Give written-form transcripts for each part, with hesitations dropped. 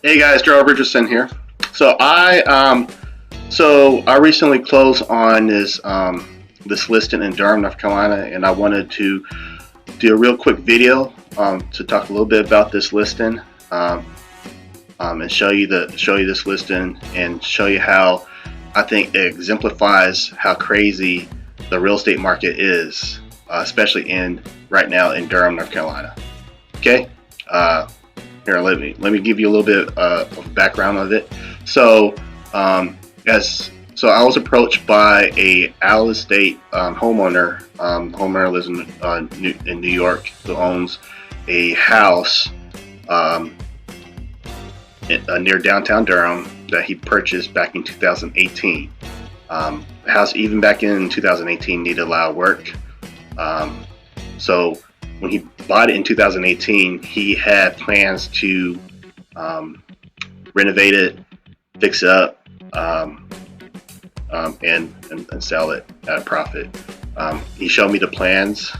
Hey guys, Gerald Richardson here. So I recently closed on this listing in Durham, North Carolina, and I wanted to do a real quick video to talk a little bit about this listing um, and show you this listing and show you how I think it exemplifies how crazy the real estate market is, especially in right now in Durham, North Carolina. Okay. Uh, Here, let me give you a little bit of background of it. So, as so I was approached by a out of state homeowner. Homeowner lives in New York, who owns a house um, near downtown Durham that he purchased back in 2018. The house, even back in 2018, needed a lot of work. Um, so when he bought it in 2018, he had plans to um, renovate it, fix it up, and sell it at a profit. He showed me the plans.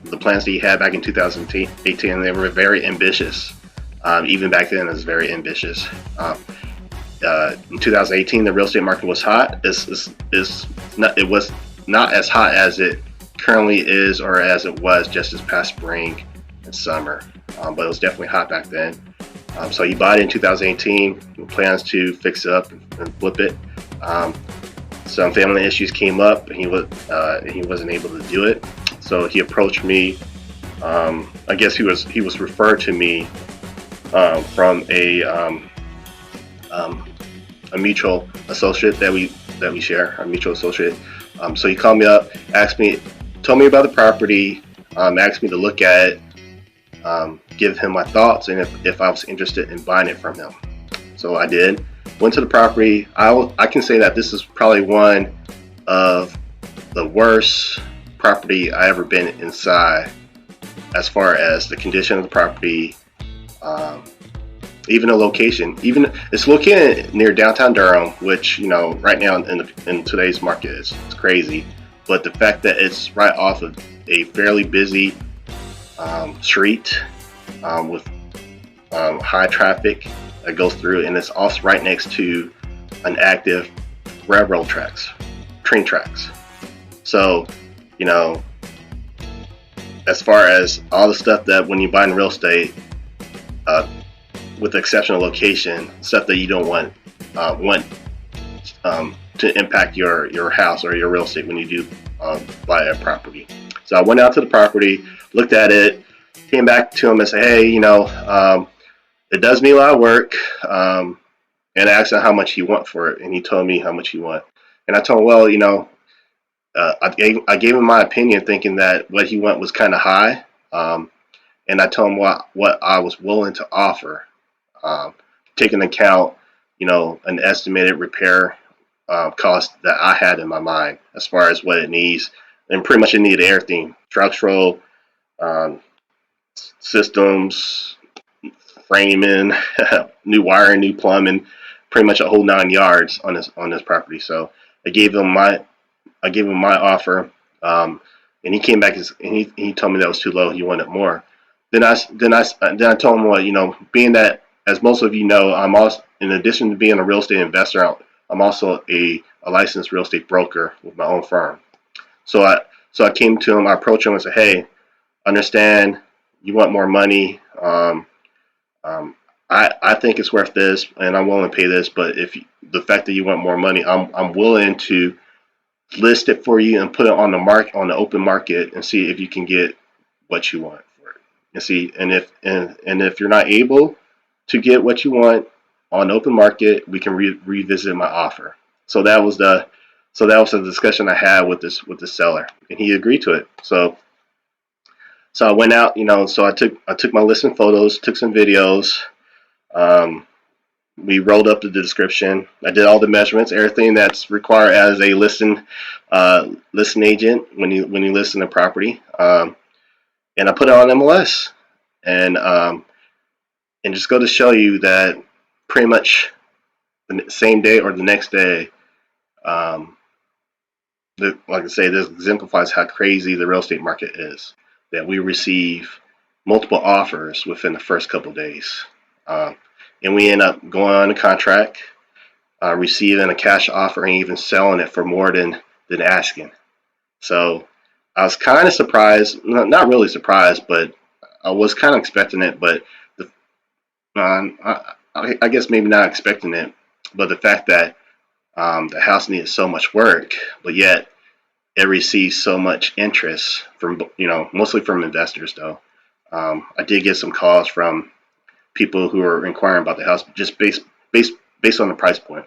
The plans that he had back in 2018, they were very ambitious. Even back then, it was very ambitious. In 2018, the real estate market was hot. It was not as hot as it currently is or as it was just this past spring and summer, but it was definitely hot back then. So he bought it in 2018 with plans to fix it up and flip it. Some family issues came up, and he wasn't able to do it. So he approached me. I guess he was referred to me from a mutual associate that we share, a mutual associate. So he called me up, told me about the property, asked me to look at it, give him my thoughts, and if I was interested in buying it from him. So I did. Went to the property. I can say that this is probably one of the worst property I ever been inside, as far as the condition of the property, um, even the location. Even it's located near downtown Durham, which right now in today's market it's crazy. But the fact that it's right off of a fairly busy street with high traffic that goes through, and it's also right next to an active railroad tracks, train tracks. So, you know, as far as all the stuff that when you buy in real estate, uh, with the exception of location, stuff that you don't want to impact your house or your real estate when you do buy a property. So I went out to the property, looked at it, came back to him and said, hey, it does need a lot of work, and I asked him how much he want for it, and he told me how much he want. And I told him, well, I gave him my opinion, thinking that what he want was kind of high, and I told him what I was willing to offer, taking into account, an estimated repair cost that I had in my mind as far as what it needs, and pretty much it needed everything: structural, um, systems, framing, new wiring, new plumbing, pretty much a whole 9 yards on this property. So I gave him my offer, and he came back and he told me that was too low. He wanted more. Then I told him, well, being that, as most of you know, I'm also, in addition to being a real estate investor, I'm also a licensed real estate broker with my own firm. So I came to him, I approached him and said, hey, understand you want more money. Um, I think it's worth this, and I'm willing to pay this. But if the fact that you want more money, I'm willing to list it for you and put it on the open market, and see if you can get what you want for it. And see, and if you're not able to get what you want on the open market, we can revisit my offer. So that was the discussion I had with the seller, and he agreed to it. So I went out, so I took my listing photos, took some videos. Um, we rolled up the description. I did all the measurements, everything that's required as a listing agent when you list in a property. And I put it on MLS, and just go to show you that pretty much the same day or the next day, um, like I say, this exemplifies how crazy the real estate market is. That we receive multiple offers within the first couple of days. um, and we end up going on a contract, receiving a cash offer, and even selling it for more than asking. So I was kind of surprised, not really surprised, but I was kind of expecting it. But the, I guess maybe not expecting it, but the fact that the house needed so much work, but yet it received so much interest from, mostly from investors though. I did get some calls from people who are inquiring about the house just based on the price point.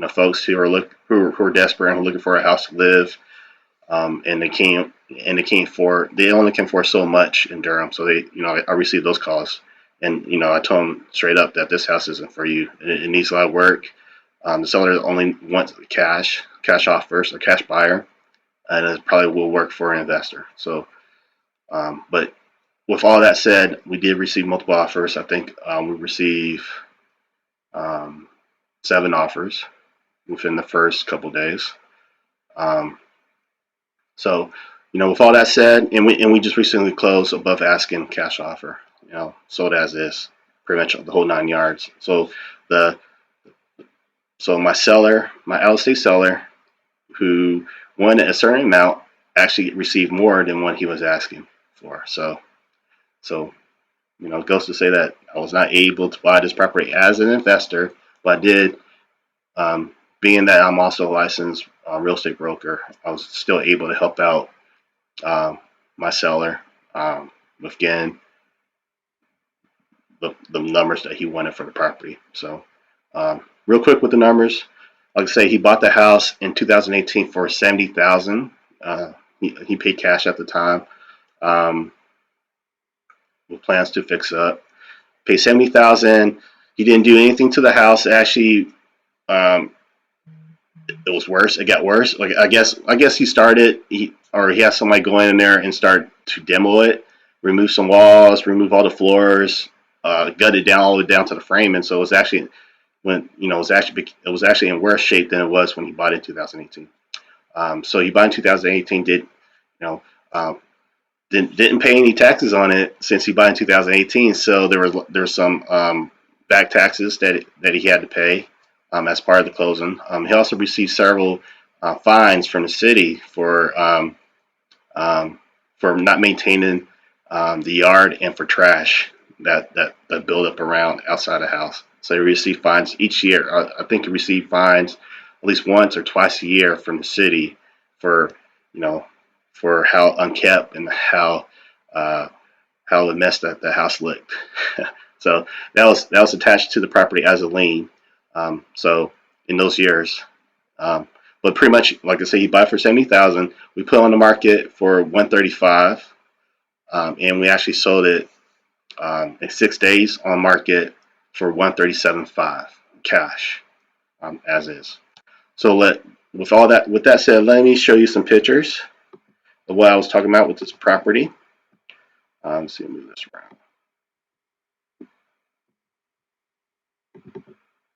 Folks who are desperate and looking for a house to live, and they only can afford so much in Durham. So I received those calls, and I told them straight up that this house isn't for you. It needs a lot of work. The seller only wants cash offers, or cash buyer, and it probably will work for an investor. So, but with all that said, we did receive multiple offers. I think we received um, 7 offers within the first couple of days. Um, so, with all that said, and we just recently closed above asking cash offer. Sold as is, pretty much the whole 9 yards. The my out of state seller, who wanted a certain amount, actually received more than what he was asking for. So it goes to say that I was not able to buy this property as an investor, but I did. Being that I'm also a licensed real estate broker, I was still able to help out my seller with getting the numbers that he wanted for the property. So, real quick with the numbers, like I say, he bought the house in 2018 for $70,000. He paid cash at the time, um, with plans to fix up. Paid $70,000. He didn't do anything to the house. Actually, um, it was worse. It got worse. Like I guess he has somebody go in there and start to demo it, remove some walls, remove all the floors, gut it down all the way down to the frame, and so it was actually it was actually in worse shape than it was when he bought it in 2018. So he bought in 2018. Know um, didn't pay any taxes on it since he bought in 2018. So there was some back taxes that he had to pay as part of the closing. He also received several fines from the city um, for not maintaining the yard, and for trash that build up around outside the house. So he received fines each year. I think he received fines at least once or twice a year from the city for you know for how unkept and uh, how the mess that the house looked. So that was attached to the property as a lien. So in those years, um, but pretty much, like I said, he bought for 70,000. We put it on the market for 135, and we actually sold it in 6 days on market for 137.5 cash, as is. So with that said, let me show you some pictures of what I was talking about with this property. Let's see, move this around.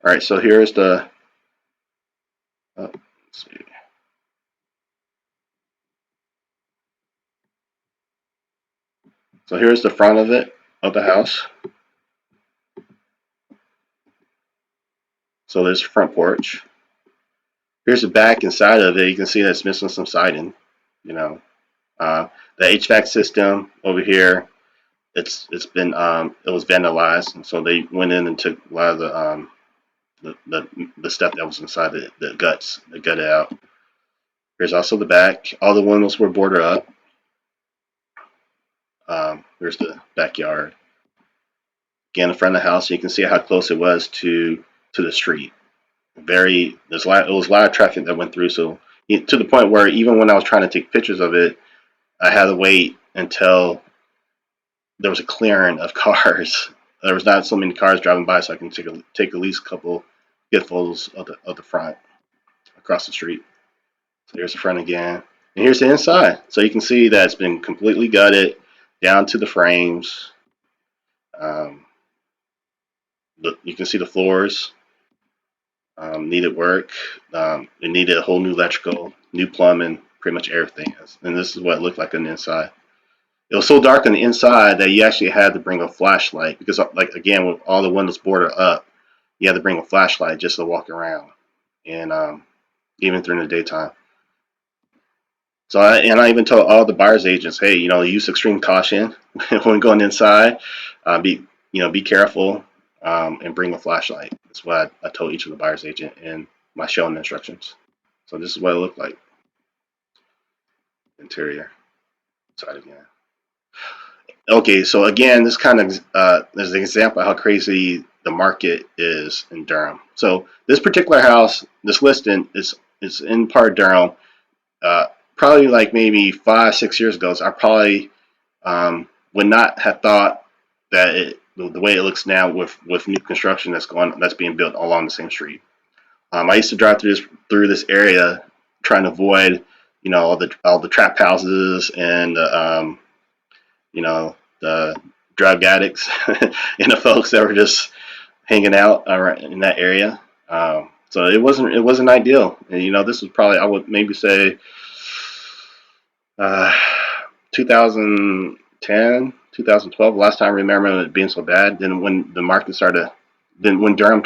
All right, so here's the. Let's see. So here's the front of the house. So there's the front porch. Here's the back and side of it. You can see that it's missing some siding. You know, the HVAC system over here, it was vandalized, and so they went in and took a lot of the stuff that was inside the guts. They gutted out. Here's also the back. All the windows were boarded up. Here's the backyard. Again, in front of the house, you can see how close it was to the street. It was a lot of traffic that went through. So to the point where even when I was trying to take pictures of it, I had to wait until there was a clearing of cars. There was not so many cars driving by, so I can take at least a couple good photos of the front across the street. So here's the front again, and here's the inside. So you can see that it's been completely gutted down to the frames. Um, you can see the floors needed work. It needed a whole new electrical, new plumbing, pretty much everything. And this is what it looked like on the inside. It was so dark on the inside that you actually had to bring a flashlight because, like again, with all the windows boarded up, you had to bring a flashlight just to walk around, and even during the daytime. So I even told all the buyers agents, hey, use extreme caution when going inside. Be be careful, and bring a flashlight. That's what I told each of the buyers agent in my showing instructions. So this is what it looked like, interior side again. Okay, so again, this kind of there's an example of how crazy the market is in Durham. So this particular house, this listing is in part of Durham. Uh, Probably like maybe 5, 6 years ago, so I probably would not have thought that the way it looks now with new construction that's being built along the same street. I used to drive through this area trying to avoid all the trap houses and the drug addicts and the folks that were just hanging out in that area. So it wasn't ideal. And, this was probably, I would maybe say, uh, 2010, 2012. Last time I remember it being so bad. Then when Durham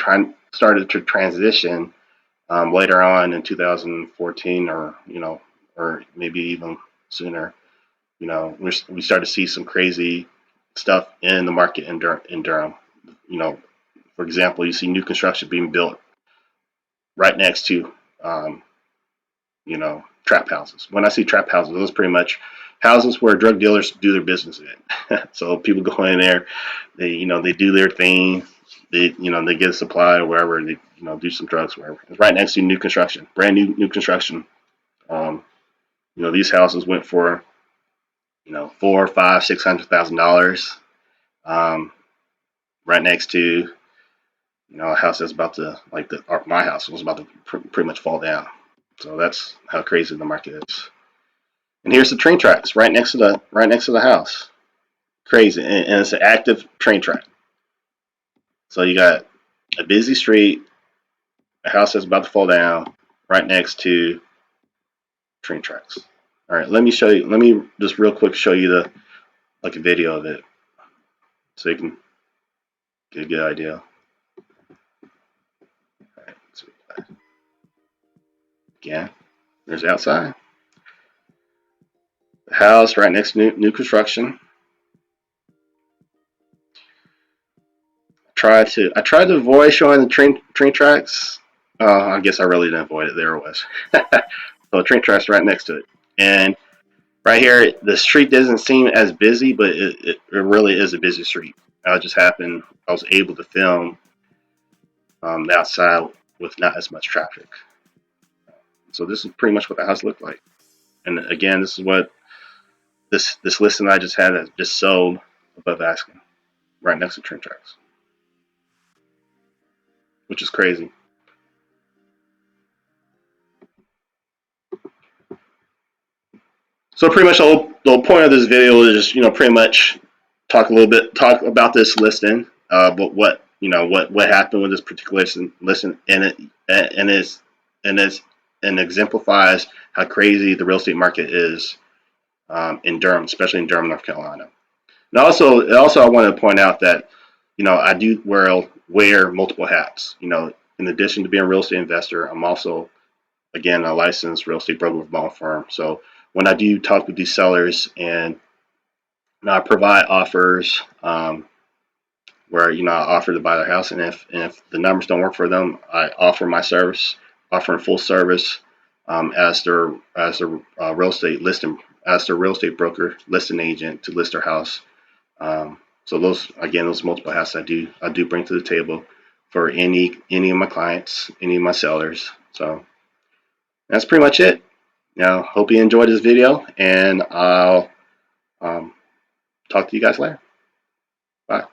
started to transition later on in 2014, or maybe even sooner. We started to see some crazy stuff in the market in Durham. You know, for example, you see new construction being built right next to, um, trap houses. When I see trap houses, those are pretty much houses where drug dealers do their business in. So people go in there, they do their thing, they get a supply or wherever, they do some drugs, wherever. It's right next to new construction, brand new construction. Um, these houses went for four, five, $600,000. Um, right next to a house that's about to my house was about to pretty much fall down. So that's how crazy the market is. And here's the train tracks right next to the house. Crazy, and it's an active train track. So you got a busy street, a house that's about to fall down, right next to train tracks. All right, let me show you. Let me just real quick show you a video of it, so you can get a good idea. All right, so again, there's the outside. The house right next to new construction. I tried to avoid showing the train tracks. I guess I really didn't avoid it. There it was. So the train tracks right next to it, and right here the street doesn't seem as busy, but it really is a busy street. I was able to film the outside with not as much traffic. So this is pretty much what the house looked like. And again, this is what this listing I just had that just sold above asking, right next to train tracks, which is crazy. So pretty much the whole point of this video is just pretty much talk about this listing, but what happened with this particular listen, and and exemplifies how crazy the real estate market is in Durham, especially in Durham, North Carolina. And also I want to point out that I do wear multiple hats. In addition to being a real estate investor, I'm also, again, a licensed real estate broker with my own firm. So when I do talk with these sellers and I provide offers, where I offer to buy their house, and if the numbers don't work for them, I offer my service, offering full service, as their real estate listing, as their real estate broker, listing agent to list their house. So those multiple hats I do bring to the table for any of my clients, any of my sellers. So that's pretty much it. Hope you enjoyed this video, and I'll talk to you guys later. Bye.